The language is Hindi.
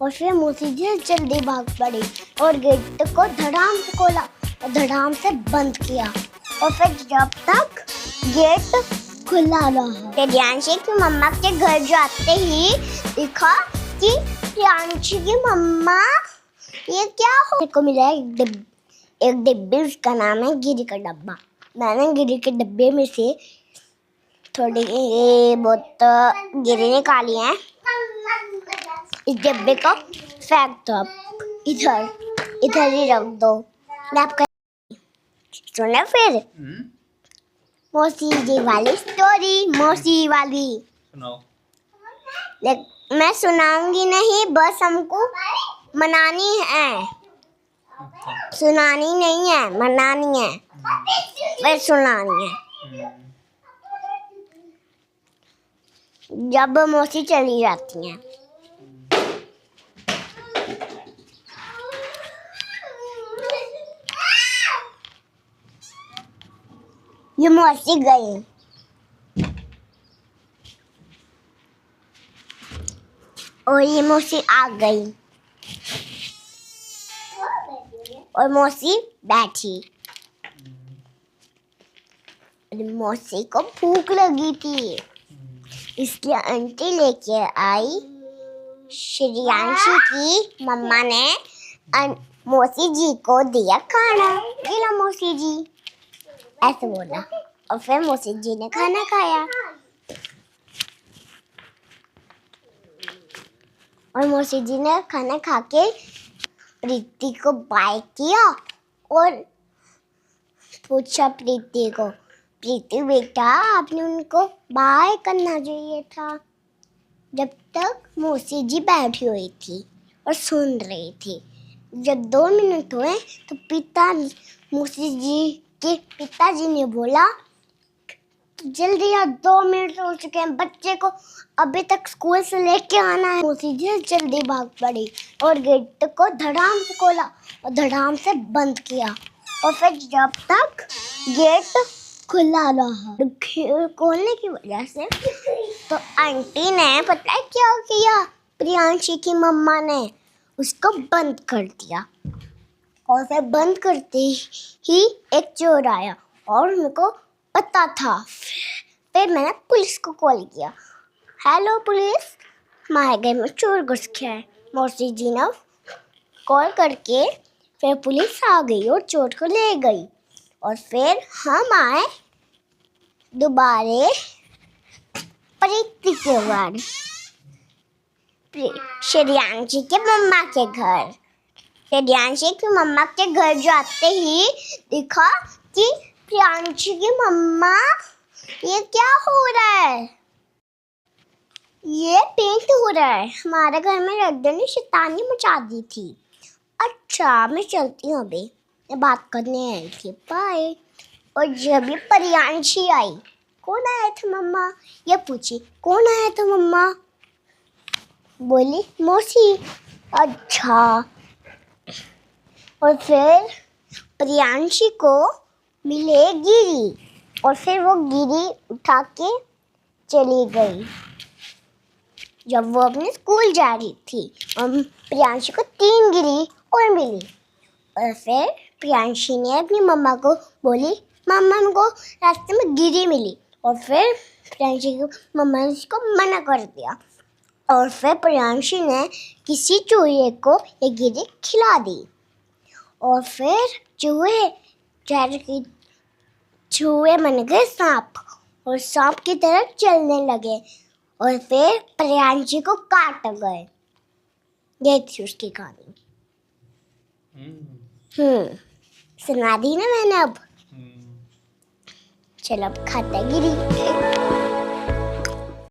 और फिर मौसी जी जल्दी भाग पड़ी और गेट को धड़ाम से खोला और धड़ाम से बंद किया। और फिर जब तक गेट खुला रहा, प्रियांशी की मम्मा के घर जाते ही देखा कि प्रियांशी की मम्मा, ये क्या हो। मेरे को मिला एक डिब्बे, उसका नाम है गिरी का डब्बा। मैंने गिरी के डब्बे में से थोड़ी बहुत गिरी निकाली है। इस डब्बे को फेंक दो, इधर इधर ही रख दो। मैं आपका सुना फिर मौसी जी वाली स्टोरी, मौसी वाली सुनाओ। मैं सुनाऊंगी नहीं, बस हमको मनानी है। सुनानी नहीं है, मनानी है। वह सुनानी है। जब मौसी चली जाती हैं, ये मौसी गई और ये मौसी आ गई और मौसी बैठी। मौसी को भूख लगी थी, इसलिए आंटी लेके आई। श्रेयांशी की मम्मा ने मौसी जी को दिया खाना। ये लो मौसी जी, ऐसे बोला। और फिर मौसी जी ने खाना खाया और मौसी जी ने खाना खा के प्रीति को बाय किया और पूछा प्रीति को, प्रीति बेटा आपने उनको बाय करना चाहिए था। जब तक मौसी जी बैठी हुई थी और सुन रही थी। जब 2 मिनट हुए तो मौसी जी के पिताजी ने बोला, जल्दी यार 2 मिनट हो चुके हैं, बच्चे को अभी तक स्कूल से लेके आना है। मौसी जी जल्दी भाग पड़ी और गेट को धड़ाम से खोला और धड़ाम से बंद किया। और फिर जब तक गेट खुला रहा, खोलने की वजह से तो आंटी ने पता है क्या किया, प्रियांशी की मम्मा ने उसको बंद कर दिया। और फिर बंद करते ही एक चोर आया और उनको पता था। फिर मैंने पुलिस को कॉल किया, हेलो पुलिस, हमारे घर में चोर घुस गया है। मौसी जी ने कॉल करके फिर पुलिस आ गई और चोर को ले गई। और फिर हम आए दोबारे प्रीति के घर, श्रेयांशी के मम्मा के घर। श्रेयांशी की मम्मा के घर जाते ही देखा कि प्रियांशी की मम्मा, ये क्या हो रहा है, ये पेंट हो रहा है। हमारे घर में रद्दे ने शैतानी मचा दी थी। अच्छा मैं चलती हूँ, अभी मैं बात करने आई थी, बाय। और जब भी प्रियांशी आई, कौन आया था मम्मा, ये पूछी, कौन आया था मम्मा, बोली मौसी। अच्छा। और फिर प्रियांशी को मिले गिरी और फिर वो गिरी उठा के चली गई। जब वो अपने स्कूल जा रही थी और प्रियांशी को 3 गिरी और मिली। और फिर प्रियांशी ने अपनी मम्मा को बोली, मम्मा हमको रास्ते में गिरी मिली। और फिर प्रियांशी की मम्मा ने उसको मना कर दिया। और फिर प्रियांशी ने किसी चूहे को ये गिरी खिला दी। और फिर चूहे बन गए सांप और सांप की तरफ चलने लगे और फिर प्रियांशी को काट गए। ये थी उसकी कहानी। सुना दी ना मैंने अब। चलो अब खाता गिरी।